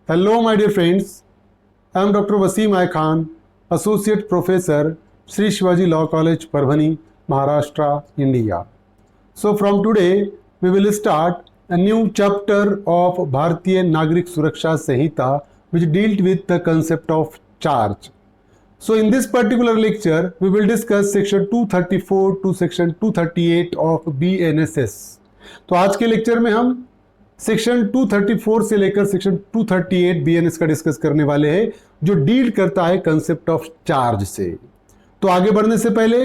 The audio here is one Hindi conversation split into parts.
Hello, my dear friends. I am Dr. Wasim I Khan, Associate Professor, Sri Shivaji Law College, Parbhani, Maharashtra, India. So, from today, we will start a new chapter of Bharatiya Nagrik Suraksha Sanhita, which dealt with the concept of charge. So, in this particular lecture, we will discuss section 234 to section 238 of BNSS. तो आज के लेक्चर में हम सेक्शन 234 से लेकर सेक्शन 238 बीएनएस का डिस्कस करने वाले हैं, जो डील करता है कंसेप्ट ऑफ चार्ज से। तो आगे बढ़ने से पहले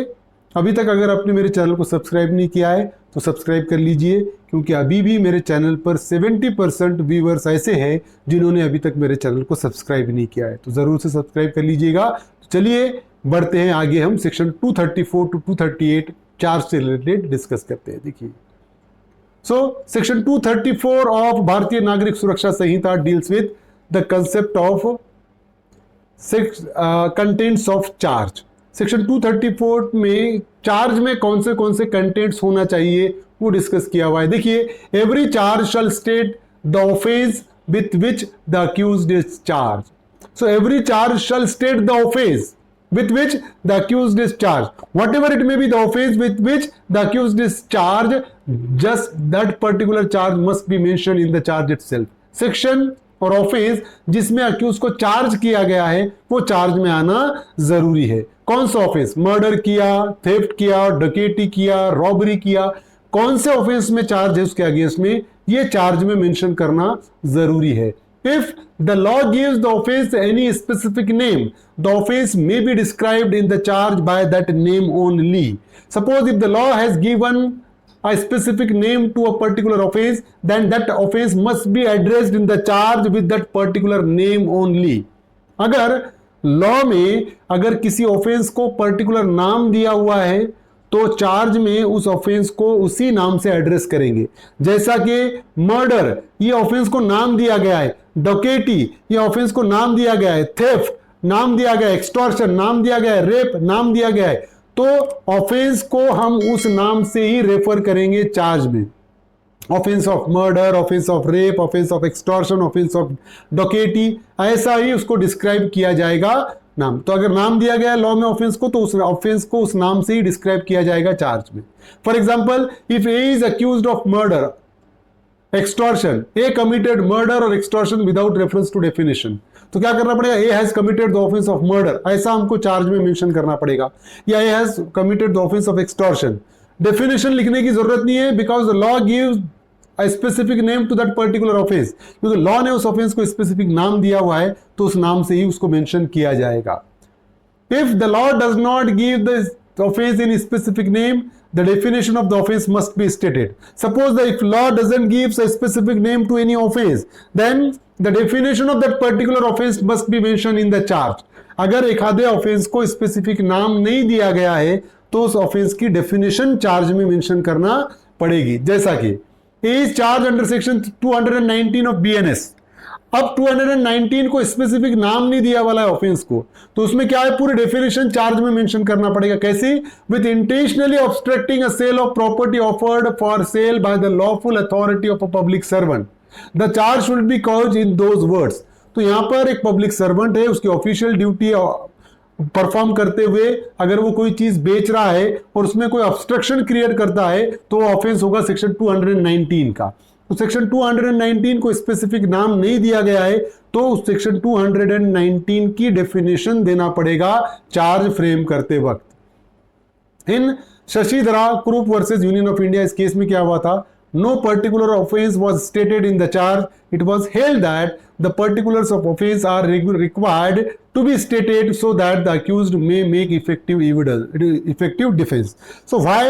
अभी तक अगर आपने मेरे चैनल को सब्सक्राइब नहीं किया है तो सब्सक्राइब कर लीजिए, क्योंकि अभी भी मेरे चैनल पर 70% व्यूअर्स ऐसे हैं जिन्होंने अभी तक मेरे चैनल को सब्सक्राइब नहीं किया है, तो ज़रूर से सब्सक्राइब कर लीजिएगा। तो चलिए बढ़ते हैं आगे, हम सेक्शन 234 टू 238 चार्ज से रिलेटेड डिस्कस करते हैं। देखिए, So, section 234 of Bharatiya Nagrik Suraksha Sanhita deals with the concept of contents of charge. Section 234 में चार्ज में कौन से कंटेंट्स होना चाहिए वो डिस्कस किया हुआ है। देखिए, every charge shall state the offence with which the accused is charge. So every charge shall state the offence with which the accused is charged. Whatever it may be the offense with which the accused is charged, just that particular charge must be mentioned in the charge itself. Section और offense जिसमें accused को charge किया गया है वो charge में आना जरूरी है। कौन सा offense? मर्डर किया, थेफ्ट किया, डकैती किया, रॉबरी किया, कौन से offense में charge है उसके अगेंस्ट में, ये charge में mention करना जरूरी है। If the law gives the offense any specific name, the offense may be described in the charge by that name only. Suppose if the law has given a specific name to a particular offense, then that offense must be addressed in the charge with that particular name only. अगर लॉ में अगर किसी ऑफेंस को पर्टिकुलर नाम दिया हुआ है तो चार्ज में उस ऑफेंस को उसी नाम से एड्रेस करेंगे। जैसा कि मर्डर, ये ऑफेंस को नाम दिया गया है, डकैती, ये ऑफेंस को नाम दिया गया है, थेफ्ट नाम दिया गया है, एक्सटॉर्शन नाम दिया गया है, रेप नाम दिया गया है, तो ऑफेंस को हम उस नाम से ही रेफर करेंगे चार्ज में। Offence of murder, offence of rape, offence of extortion, offence of डकैती, ऐसा ही उसको डिस्क्राइब किया जाएगा नाम। तो अगर नाम दिया गया है लॉ में ऑफेंस को, तो उस ऑफेंस को उस नाम से ही डिस्क्राइब किया जाएगा चार्ज में। For example, if A is accused of murder, extortion, A committed murder और extortion without reference to definition, तो क्या करना पड़ेगा? A has committed the offence of murder, ऐसा हमको चार्ज में मेंशन करना पड़ेगा, या A has committed the offence of extortion. Definition लिखने की जरूरत नहीं है, because the law gives a specific name to that particular offense, क्योंकि लॉ ने उस ऑफेंस को स्पेसिफिक नाम दिया हुआ है तो उस नाम से ही उसको मेंशन किया जाएगा। If the law does not give the offense any specific name, the definition of the offense must be stated. Suppose that if law doesn't give a specific name to any offense, then the definition of that particular offense must be mentioned in the charge. अगर एक आधे ऑफेंस को स्पेसिफिक नाम नहीं दिया गया है तो उस ऑफेंस की डेफिनेशन चार्ज में मेंशन करना पड़ेगी। जैसा कि is charged under section 219 of BNS. अब 219 को स्पेसिफिक नाम नहीं दिया वाला है ऑफेंस को, तो उसमें क्या है, पूरी डेफिनेशन चार्ज में मेंशन करना पड़ेगा। कैसे? With intentionally obstructing a sale of property offered for sale by the lawful authority of a public servant, the charge should be couched in those words. तो यहां पर एक पब्लिक सर्वेंट है, उसकी ऑफिशियल ड्यूटी परफॉर्म करते हुए अगर वो कोई चीज बेच रहा है और उसमें कोई ऑब्स्ट्रक्शन क्रिएट करता है तो ऑफेंस होगा सेक्शन 219 का। तो सेक्शन 219 को स्पेसिफिक नाम नहीं दिया गया है तो उस सेक्शन 219 की डेफिनेशन देना पड़ेगा चार्ज फ्रेम करते वक्त। In Shashidhara group versus union of India, इस केस में क्या हुआ था? No particular offense was stated in the charge. It was held that the particulars of offense are required to be stated so that the accused may make effective defense. So why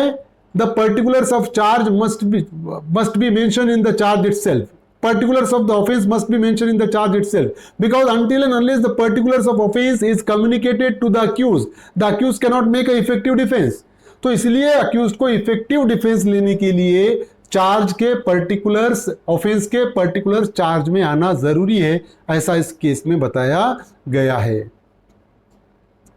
the particulars of charge must be mentioned in the charge itself? Particulars of the offense must be mentioned in the charge itself, because until and unless the particulars of offense is communicated to the accused cannot make an effective defense. तो इसलिए accused को effective defense लेने के लिए चार्ज के पर्टिकुलर्स, ऑफेंस के पर्टिकुलर चार्ज में आना जरूरी है, ऐसा इस केस में बताया गया है।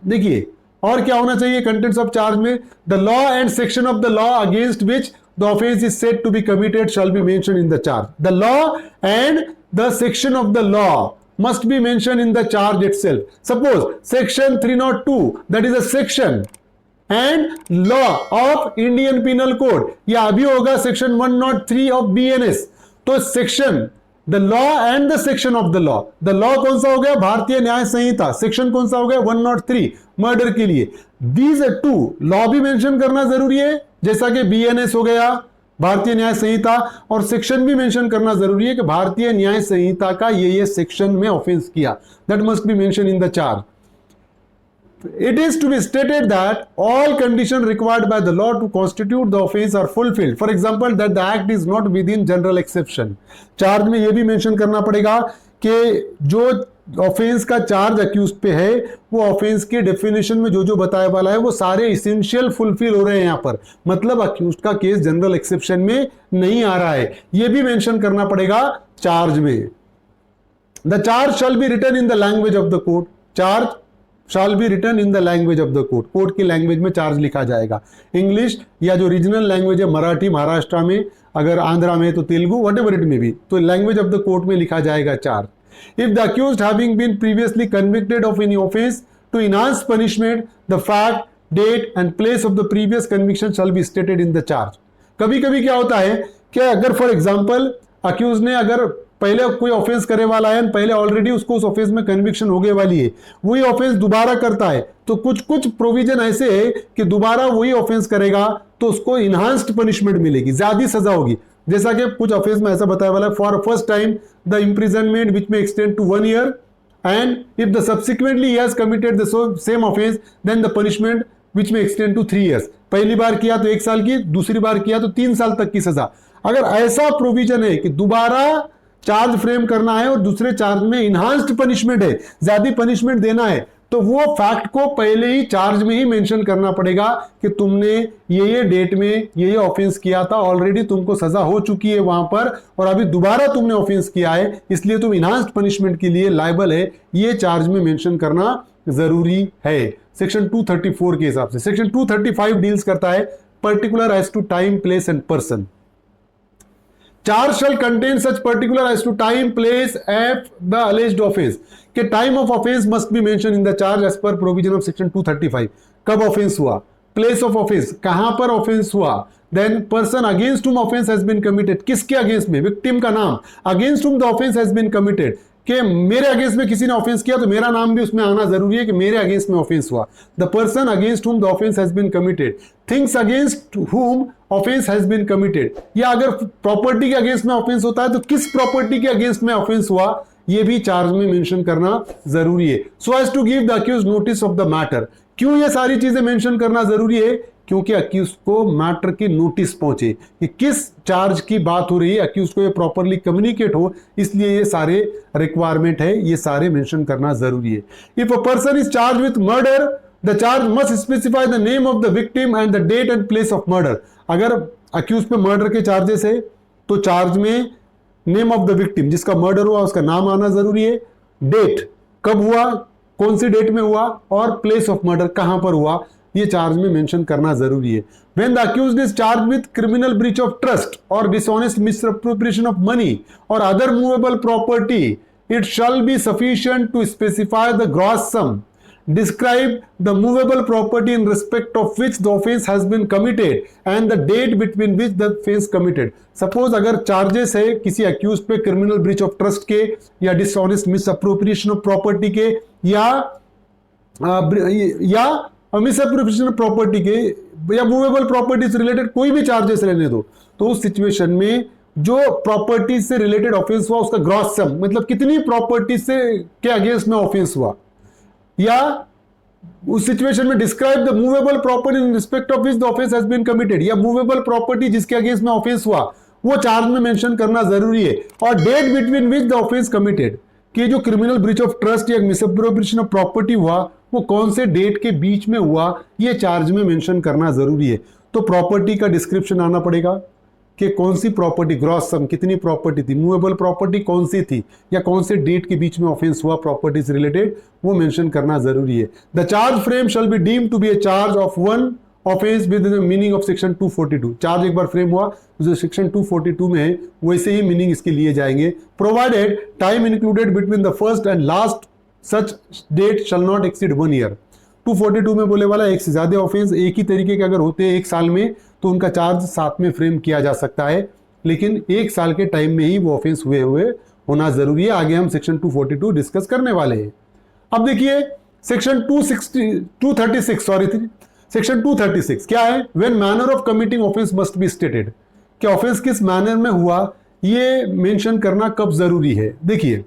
देखिए, और क्या होना चाहिए कंटेंट्स ऑफ चार्ज में? The law and section of the law against which the offence is said to be committed shall be mentioned in the charge. The law and the section of the law must be mentioned in the charge itself. Suppose section 302, that is a section and law of Indian Penal Code, या अभी होगा section 103 of BNS. तो section, the law and the section of the law. The law कौन सा हो गया? भारतीय न्याय संहिता. सेक्शन कौन सा हो गया? 103 मर्डर के लिए. These two law भी मेंशन करना जरूरी है, जैसा कि BNS हो गया भारतीय न्याय संहिता, और सेक्शन भी मेंशन करना जरूरी है कि भारतीय न्याय संहिता का ये सेक्शन में ऑफेंस किया. That must be mention in the charge. It is to be stated that all conditions required by the law to constitute the offense are fulfilled. For example, that the act is not within general exception. Charge में यह भी मेंशन करना पड़ेगा कि जो ऑफेंस का चार्ज अक्यूज पे है वो ऑफेंस के डेफिनेशन में जो जो बताया वाला है वो सारे इसेंशियल फुलफिल हो रहे हैं. यहां पर मतलब अक्यूज का केस जनरल एक्सेप्शन में नहीं आ रहा है, ये भी मेंशन करना पड़ेगा चार्ज में. The charge shall be written in the language of the court. Charge shall be written in the language of the court. Court की लैंग्वेज में चार्ज लिखा जाएगा. इंग्लिश या जो रीजनल लैंग्वेज है, मराठी महाराष्ट्र में, अगर आंध्रा में तो तेलुगु, वट एवर इट में भी, तो लैंग्वेज ऑफ द कोर्ट में लिखा जाएगा charge. If the accused having been previously convicted of any offense, to enhance punishment, the fact, date and place of the previous conviction shall be stated in the charge. कभी कभी क्या होता है कि अगर फॉर एग्जाम्पल अक्यूज ने अगर पहले कोई ऑफेंस करे वाला है, पहले ऑलरेडी उसको उस ऑफेंस में कन्विक्शन हो गए वाली है, वही ऑफेंस दोबारा करता है, तो कुछ कुछ प्रोविजन ऐसे है कि दोबारा वही ऑफेंस करेगा तो उसको इनहांस्ड पनिशमेंट मिलेगी, ज्यादा सजा होगी. जैसा कि कुछ ऑफेंस में ऐसा बताया वाला है, for first time the imprisonment which may extend to 1 year, and if the subsequently he has committed the same offence then the punishment which may extend to 3 years. पहली बार किया तो 1 साल की, दूसरी बार किया तो 3 साल तक की सजा. अगर ऐसा प्रोविजन है कि दोबारा चार्ज फ्रेम करना है और दूसरे चार्ज में इनहांस्ड पनिशमेंट है, ज्यादा पनिशमेंट देना है, तो वो फैक्ट को पहले ही चार्ज में ही मेंशन करना पड़ेगा कि तुमने ये डेट में ये ऑफेंस किया था, ऑलरेडी तुमको सजा हो चुकी है वहां पर, और अभी दोबारा तुमने ऑफेंस किया है, इसलिए तुम इनहांस्ड पनिशमेंट के लिए लायबल है, ये चार्ज में मेंशन करना जरूरी है सेक्शन 234 के हिसाब से. सेक्शन 235 डील्स करता है particular as to time, place and person. Charge shall contain such particular as to time, place of the alleged offense. कि time of offense must be mentioned in the charge as per provision of section 235. कब offense हुआ, place of offense, कहां पर offense हुआ, then person against whom offense has been committed, किसके against में, victim का नाम, against whom the offense has been committed, कि मेरे अगेंस्ट में किसी ने ऑफेंस किया तो मेरा नाम भी उसमें आना जरूरी है कि मेरे अगेंस्ट में ऑफेंस हुआ. The person against whom the offence has been committed, things against whom offence has been committed, या अगर प्रॉपर्टी के अगेंस्ट में ऑफेंस होता है तो किस प्रॉपर्टी के अगेंस्ट में ऑफेंस हुआ, ये भी चार्ज में मेंशन करना जरूरी है. So as to give the accused notice of the matter. क्यों ये सारी चीजें मेंशन करना जरूरी है? क्योंकि अक्यूज को मैटर की नोटिस पहुंचे कि किस चार्ज की बात हो रही है, अक्यूज को ये प्रॉपरली कम्युनिकेट हो, इसलिए ये सारे रिक्वायरमेंट है, ये सारे मेंशन करना जरूरी है. If a person is charge with murder, the charge must specify the name of the victim and the date and place of murder. अगर अक्यूज पे मर्डर के चार्जेस है तो चार्ज में नेम ऑफ द विक्टिम, जिसका मर्डर हुआ उसका नाम आना जरूरी है, डेट कब हुआ, कौन सी डेट में हुआ, और प्लेस ऑफ मर्डर कहां पर हुआ, ये चार्ज में मेंशन करना जरूरी है. When the accused is charged with criminal breach of trust or dishonest misappropriation of money or other movable property, it shall be sufficient to specify the gross sum, describe the movable property in respect of which the offense has been committed and the date between which the offense committed. Suppose अगर चार्जेस है किसी अक्यूज पे क्रिमिनल ब्रीच ऑफ ट्रस्ट के या डिसऑनेस्ट मिसअप्रोप्रिएशन ऑफ प्रॉपर्टी के या मिसअप्रोप्रिएशन ऑफ प्रॉपर्टी के या मूवेबल प्रॉपर्टी से रिलेटेड कोई भी चार्जेस रहने दो, तो उस सिचुएशन में जो प्रॉपर्टी से रिलेटेड ऑफेंस हुआ उसका ग्रॉस सम, मतलब कितनी प्रॉपर्टी से के अगेंस्ट में ऑफेंस हुआ, या उस सिचुएशन में describe the movable property in respect of which the offence has been committed, या मूवेबल प्रॉपर्टी जिसके अगेंस्ट में ऑफेंस हुआ वो चार्ज में मेंशन करना जरूरी है, और date between which the offence committed, कि जो क्रिमिनल ब्रीच ऑफ ट्रस्ट या मिसअप्रोप्रिएशन ऑफ प्रॉपर्टी हुआ वो कौन से डेट के बीच में हुआ, ये चार्ज में मेंशन करना जरूरी है. तो प्रॉपर्टी का डिस्क्रिप्शन आना पड़ेगा कि कौन सी प्रॉपर्टी, ग्रॉस सम कितनी प्रॉपर्टी थी, मूवेबल प्रॉपर्टी कौन सी थी, या कौन से डेट के बीच में ऑफेंस हुआ प्रॉपर्टी से रिलेटेड, वो मेंशन करना जरूरी है. The charge frame shall be deemed to be a charge of one offence with the meaning of section 242, charge एक बार फ्रेम हुआ जो सेक्शन 242 में है वैसे ही मीनिंग इसके लिए जाएंगे। Provided time included between the first and last such date shall not exceed 1 year. 242 में बोले वाला एक से ज्यादा ऑफेंस एक ही तरीके के अगर होते हैं एक साल में तो उनका चार्ज साथ में फ्रेम किया जा सकता है, लेकिन एक साल के टाइम में ही वो ऑफेंस हुए होना जरूरी है। आगे हम सेक्शन 242 डिस्कस करने वाले हैं। अब देखिए सेक्शन 236 सेक्शन 236 क्या है? When manner of committing offence must be stated, कि ऑफेंस किस मैनर में हुआ ये मेंशन करना कब जरूरी है। देखिए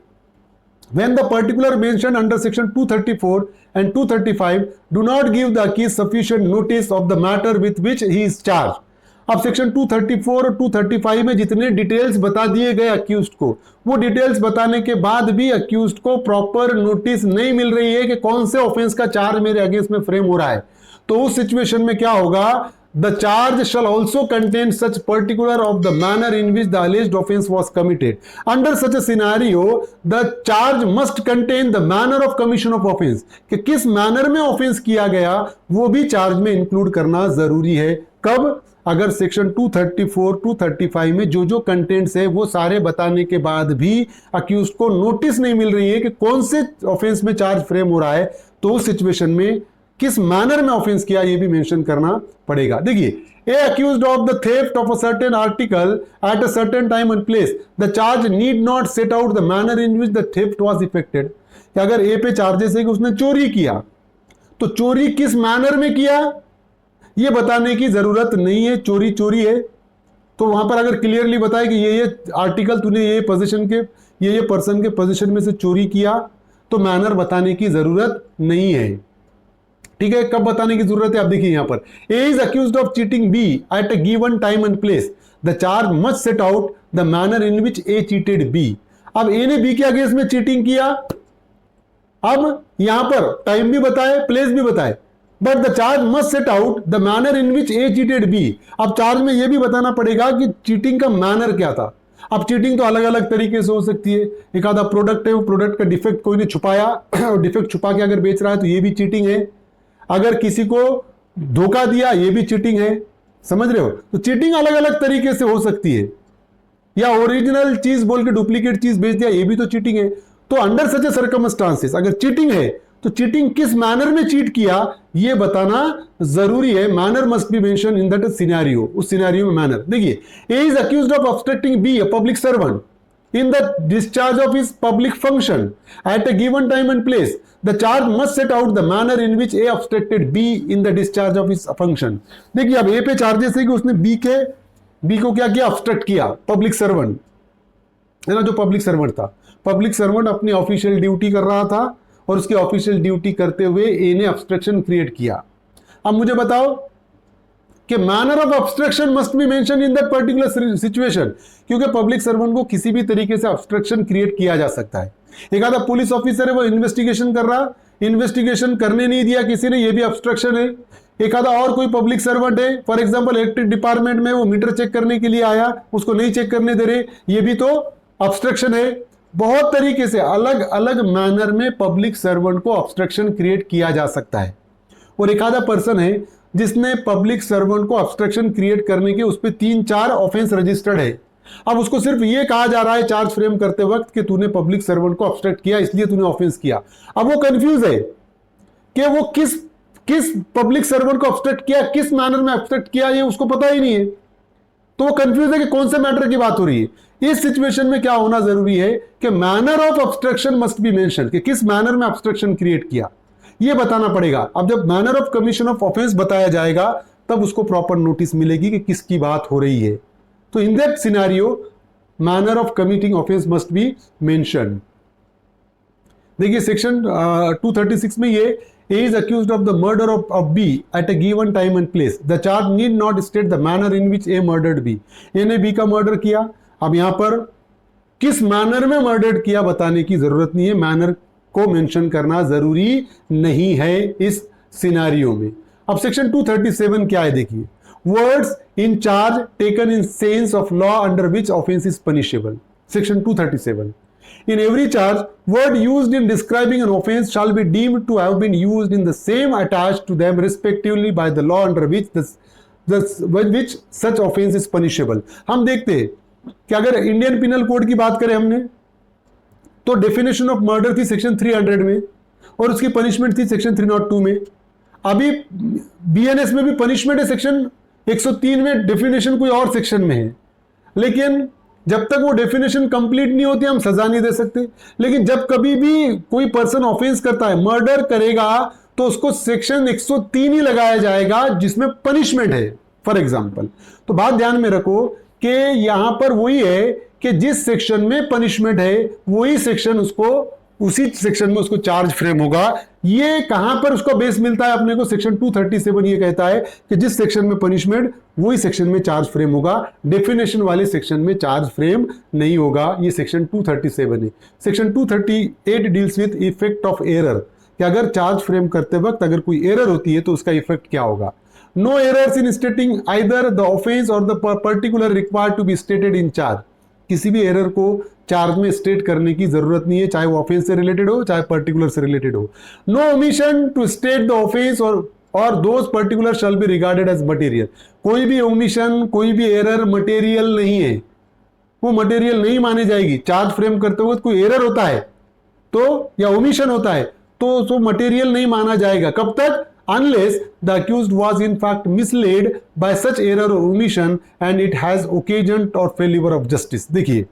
when the particular mentioned under section 234 and 235 do not give the accused sufficient notice of the matter with which he is charged। अब सेक्शन 234 और 235 में जितने डिटेल्स बता दिए गए अक्यूज्ड को, वो डिटेल्स बताने के बाद भी अक्यूज्ड को प्रॉपर नोटिस नहीं मिल रही है कि कौन से ऑफेंस का चार्ज मेरे अगेंस्ट में फ्रेम हो रहा है, तो उस सिचुएशन में क्या होगा? The charge shall also contain such particular of the manner in which the alleged offense was committed। Under such a scenario, the charge must contain the manner of commission of offense, कि किस मैनर में ऑफेंस किया गया वो भी चार्ज में इंक्लूड करना जरूरी है। कब? अगर सेक्शन 234, 235 में जो जो कंटेंट्स है वो सारे बताने के बाद भी अक्यूज्ड को नोटिस नहीं मिल रही है कि कौन से ऑफेंस में चार्ज फ्रेम हो रहा है, तो उस सिचुएशन में किस मैनर में ऑफेंस किया ये भी मेंशन करना पड़ेगा। देखिए A accused of the theft of a certain article at a certain time and place, the charge need not set out the manner in which the theft was effected. अगर ए पे चार्जेस है कि उसने चोरी किया, तो चोरी किस मैनर में किया ये बताने की जरूरत नहीं है। चोरी चोरी है तो वहां पर अगर क्लियरली बताए कि ये आर्टिकल तूने ये पोजीशन के ये पर्सन के पोजीशन में से चोरी किया, तो मैनर बताने की जरूरत नहीं है। ठीक है, कब बताने की जरूरत है? आप देखिए यहां पर A is accused of cheating B at a given time and place, the charge must set out the manner in which A cheated B. अब ए ने बी के अगेंस्ट में चीटिंग किया, अब यहां पर टाइम भी बताए प्लेस भी बताए, but the charge must set out the manner in which A cheated B. अब चार्ज में यह भी बताना पड़ेगा कि चीटिंग का मैनर क्या था। अब चीटिंग तो अलग अलग तरीके से हो सकती है। एक आधा प्रोडक्ट है, वो प्रोडक्ट का डिफेक्ट कोई ने छुपाया और डिफेक्ट छुपा के अगर बेच रहा है तो ये भी चीटिंग है। अगर किसी को धोखा दिया ये भी चीटिंग है, समझ रहे हो? तो चीटिंग अलग अलग तरीके से हो सकती है, या ओरिजिनल चीज बोल के डुप्लीकेट चीज बेच दिया ये भी तो चीटिंग है। तो अंडर सच ए सर्कमस्टांसेस अगर चीटिंग है तो चीटिंग किस मैनर में चीट किया ये बताना जरूरी है। Manner must be mention in that scenario, उस सिनेरियो में मैनर। देखिए A is accused of obstructing B, a public servant, in the discharge of his public function at a given time and place, the charge must set out the manner in which A obstructed B in the discharge of his function। देखिए अब A पे चार्जेस है कि उसने B को क्या किया? ऑब्स्ट्रक्ट किया। पब्लिक सर्वेंट है ना, जो पब्लिक सर्वेंट था, पब्लिक सर्वेंट अपनी ऑफिशियल ड्यूटी कर रहा था और उसकी ऑफिशियल ड्यूटी करते हुए ए ने ऑब्स्ट्रक्शन क्रिएट किया। अब मुझे बताओ कि manner of obstruction must be mention in that particular situation, क्योंकि पब्लिक सर्वेंट को किसी भी तरीके से ऑब्स्ट्रक्शन क्रिएट किया जा सकता है। एक आधा पुलिस ऑफिसर है वो इन्वेस्टिगेशन कर रहा, इन्वेस्टिगेशन करने नहीं दिया किसी ने, ये भी ऑब्स्ट्रक्शन है। एक आधा और कोई पब्लिक सर्वेंट है, फॉर एग्जांपल इलेक्ट्रिक डिपार्टमेंट में वो मीटर चेक करने के लिए आया, उसको नहीं चेक करने दे रहे, ये भी तो ऑब्स्ट्रक्शन है। बहुत तरीके से अलग अलग मैनर में पब्लिक सर्वेंट को ऑब्स्ट्रक्शन क्रिएट किया जा सकता है। और एक आधा पर्सन है जिसने पब्लिक सर्वेंट को ऑब्स्ट्रक्शन क्रिएट करने के उस पर 3-4 ऑफेंस रजिस्टर्ड है। अब उसको सिर्फ ये कहा जा रहा है चार्ज फ्रेम करते वक्त कि तूने पब्लिक सर्वेंट को ऑब्स्ट्रक्ट किया इसलिए तूने ऑफेंस किया। अब वो कंफ्यूज है कि वो किस पब्लिक सर्वेंट को ऑब्स्ट्रक्ट किया, किस मैनर में ऑब्स्ट्रक्ट किया, ये उसको पता ही नहीं है। तो वो कंफ्यूज है कि कौन से मैटर की बात हो रही है। इस सिचुएशन में क्या होना जरूरी है कि manner of obstruction must be mention, कि किस मैनर में ऑब्स्ट्रक्शन क्रिएट किया ये बताना पड़ेगा। अब जब manner of commission of offence बताया जाएगा तब उसको प्रॉपर नोटिस मिलेगी कि किसकी बात हो रही है। तो इन that scenario manner of committing offence must be mention. देखिए सेक्शन 236 में ये A is accused of the murder of B at a given time and place. The charge need not state the manner in which A murdered B. A ने B का मर्डर किया। अब यहां पर किस मैनर में मर्डर किया बताने की जरूरत नहीं है, मैनर को मेंशन करना जरूरी नहीं है इस सिनेरियो में। अब सेक्शन 237 क्या है देखिए, words in charge taken in sense of law under which offence is punishable. Section 237 In every charge, word used in describing an offense shall be deemed to have been used in the same attached to them respectively by the law under which such offense is punishable. हम देखते हैं कि अगर इंडियन पिनल कोड की बात करें हमने, तो डेफिनेशन ऑफ मर्डर थी सेक्शन 300 में और उसकी पनिशमेंट थी सेक्शन 302 में. अभी बीएनएस में भी पनिशमेंट है सेक्शन 103 में, डेफिनेशन कोई और सेक्शन में है. लेकिन जब तक वो डेफिनेशन कंप्लीट नहीं होती हम सजा नहीं दे सकते. लेकिन जब कभी भी कोई पर्सन ऑफेंस करता है, मर्डर करेगा, तो उसको सेक्शन 103 ही लगाया जाएगा जिसमें पनिशमेंट है, फॉर एग्जांपल. तो बात ध्यान में रखो कि यहां पर वही है कि जिस सेक्शन में पनिशमेंट है वही सेक्शन उसी सेक्शन में उसको चार्ज फ्रेम होगा. ये कहां पर उसका बेस मिलता है अपने को? सेक्शन 237 ये कहता है कि जिस सेक्शन में पनिशमेंट वही सेक्शन में चार्ज फ्रेम होगा, डेफिनेशन वाले सेक्शन में चार्ज फ्रेम नहीं होगा. ये सेक्शन 237 है. Section 238 deals with effect of error, कि अगर चार्ज फ्रेम करते वक्त अगर कोई एरर होती है तो उसका इफेक्ट क्या होगा. No errors in stating either the offence or the particular required to be stated in charge. किसी भी एरर को चार्ज में स्टेट करने की जरूरत नहीं है, चाहे वो ऑफेंस से रिलेटेड हो चाहे पर्टिकुलर से रिलेटेड हो. No omission to state the offence or those particular shall be regarded as material. कोई भी ओमिशन, कोई भी एरर मटेरियल नहीं है, वो मटेरियल नहीं मानी जाएगी. चार्ज फ्रेम करते वक्त कोई एरर होता है तो या ओमिशन होता है तो मटेरियल नहीं माना जाएगा. कब तक? unless the accused was in fact misled by such error or omission and it has occasioned or failure of justice. देखिए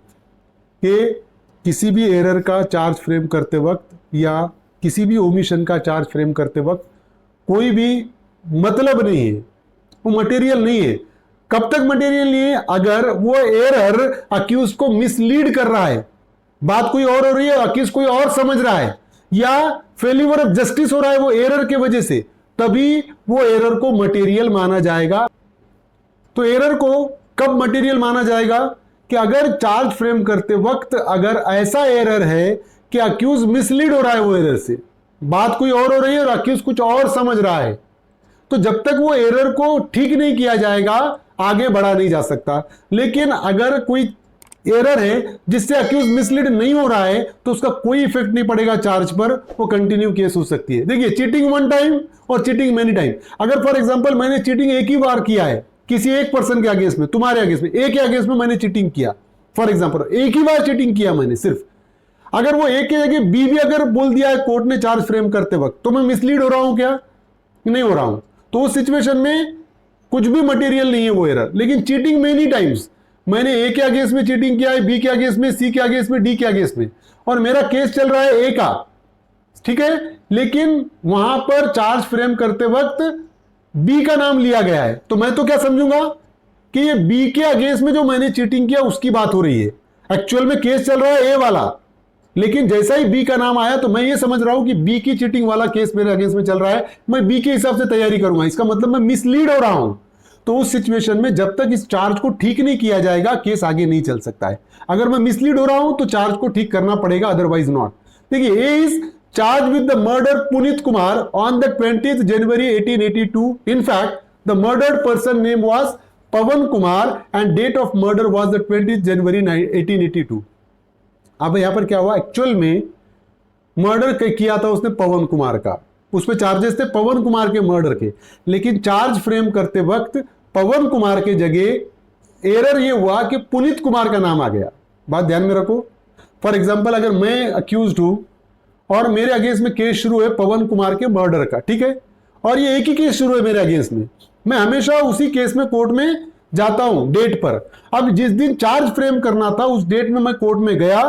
कि किसी भी एरर का चार्ज फ्रेम करते वक्त या किसी भी ओमिशन का चार्ज फ्रेम करते वक्त कोई भी मतलब नहीं है, वो मटेरियल नहीं है. कब तक मटेरियल नहीं है? अगर वो एरर अक्यूज को मिसलीड कर रहा है, बात कोई और हो रही है, अक्यूज कोई और समझ रहा है, या फेल्यूर ऑफ जस्टिस हो रहा है वो एरर के वजह से, तभी वो एरर को मटेरियल माना जाएगा. तो एरर को कब मटेरियल माना जाएगा? कि अगर चार्ज फ्रेम करते वक्त अगर ऐसा एरर है कि अक्यूज मिसलीड हो रहा है वो एरर से, बात कोई और हो रही है और अक्यूज कुछ और समझ रहा है, तो जब तक वो एरर को ठीक नहीं किया जाएगा आगे बढ़ा नहीं जा सकता. लेकिन अगर कोई एरर है जिससे अक्यूज मिसलीड नहीं हो रहा है तो उसका कोई इफेक्ट नहीं पड़ेगा चार्ज पर, वो कंटिन्यू केस हो सकती है. देखिए, चीटिंग वन टाइम और चीटिंग मेनी टाइम. अगर फॉर एग्जांपल मैंने चीटिंग एक ही बार किया है किसी एक पर्सन के अगेंस्ट में, तुम्हारे अगेंस्ट में, एक के अगेंस्ट में मैंने चीटिंग किया, फॉर एग्जांपल एक ही बार चीटिंग किया मैंने सिर्फ, अगर वो एक के जगह बी भी अगर बोल दिया है कोर्ट ने चार्ज फ्रेम करते वक्त, तो मैं मिसलीड हो रहा हूं क्या? नहीं हो रहा हूं. तो उस सिचुएशन में कुछ भी मटेरियल नहीं है वो एरर. लेकिन चीटिंग मेनी टाइम्स, मैंने ए के अगेंस्ट में चीटिंग किया है, बी के अगेंस्ट में, सी के अगेंस्ट में, डी के अगेंस्ट में, और मेरा केस चल रहा है ए का, ठीक है, लेकिन वहां पर चार्ज फ्रेम करते वक्त बी का नाम लिया गया है, तो मैं तो क्या समझूंगा कि ये बी के अगेंस्ट में जो मैंने चीटिंग किया उसकी बात हो रही है. एक्चुअल में केस चल रहा है ए वाला, लेकिन जैसा ही बी का नाम आया तो मैं ये समझ रहा हूं कि बी की चीटिंग वाला केस मेरे अगेंस्ट में चल रहा है, मैं बी के हिसाब से तैयारी करूंगा. इसका मतलब मैं मिसलीड हो रहा हूं. तो उस सिचुएशन में जब तक इस चार्ज को ठीक नहीं किया जाएगा केस आगे नहीं चल सकता है. अगर मैं मिसलीड हो रहा हूं तो चार्ज को ठीक करना पड़ेगा, अदरवाइज नॉट. देखिए, A is charge with the murder Puneet Kumar on the 20th January 1882. In fact, the murdered person name was Pavan Kumar and date of murder was the 20th January 1882. अब यहां पर क्या हुआ? एक्चुअल में मर्डर किया था उसने पवन कुमार का, उस पे चार्जेस थे पवन कुमार के मर्डर के, लेकिन चार्ज फ्रेम करते वक्त पवन कुमार के जगह एरर ये हुआ कि पुनीत कुमार का नाम आ गया. बात ध्यान में रखो. फॉर एग्जांपल, अगर मैं अक्यूज्ड हूं और मेरे अगेंस्ट में केस शुरू है पवन कुमार के मर्डर का, ठीक है, और ये एक ही केस शुरू है मेरे अगेंस्ट में, मैं हमेशा उसी केस में कोर्ट में जाता हूं डेट पर. अब जिस दिन चार्ज फ्रेम करना था उस डेट में मैं कोर्ट में गया,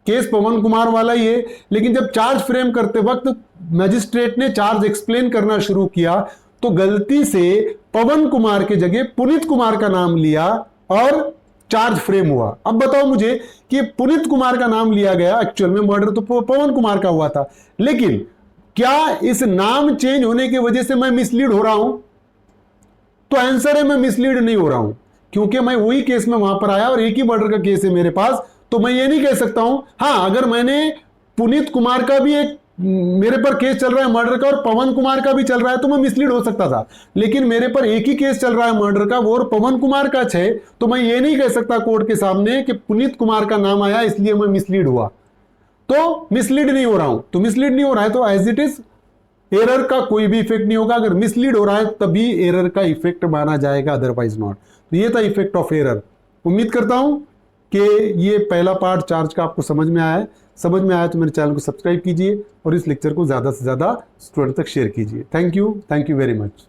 केस पवन कुमार वाला ही है, लेकिन जब चार्ज फ्रेम करते वक्त मैजिस्ट्रेट ने चार्ज एक्सप्लेन करना शुरू किया तो गलती से पवन कुमार के जगह पुनीत कुमार का नाम लिया और चार्ज फ्रेम हुआ. अब बताओ मुझे कि पुनीत कुमार का नाम लिया गया, एक्चुअल में मर्डर तो पवन कुमार का हुआ था, लेकिन क्या इस नाम चेंज होने की वजह से मैं मिसलीड हो रहा हूं? तो आंसर है मैं मिसलीड नहीं हो रहा हूं, क्योंकि मैं वही केस में वहां पर आया और एक ही मर्डर का केस है मेरे पास. तो मैं ये नहीं कह सकता हूं, हां अगर मैंने पुनीत कुमार का भी एक मेरे पर केस चल रहा है मर्डर का और पवन कुमार का भी चल रहा है तो मैं मिसलीड हो सकता था, लेकिन मेरे पर एक ही केस चल रहा है मर्डर का वो और पवन कुमार का है, तो मैं ये नहीं कह सकता कोर्ट के सामने कि पुनीत कुमार का नाम आया इसलिए मैं मिसलीड हुआ. तो मिसलीड नहीं हो रहा हूं, तो मिसलीड नहीं हो रहा है तो एज इट इज एरर का कोई भी इफेक्ट नहीं होगा। अगर मिसलीड हो रहा है तभी एरर का इफेक्ट माना जाएगा, अदरवाइज नॉट। तो ये था इफेक्ट ऑफ एरर। उम्मीद करता हूं कि ये पहला पार्ट चार्ज का आपको समझ में आया है। समझ में आया तो मेरे चैनल को सब्सक्राइब कीजिए और इस लेक्चर को ज़्यादा से ज़्यादा स्टूडेंट तक शेयर कीजिए। Thank you very much.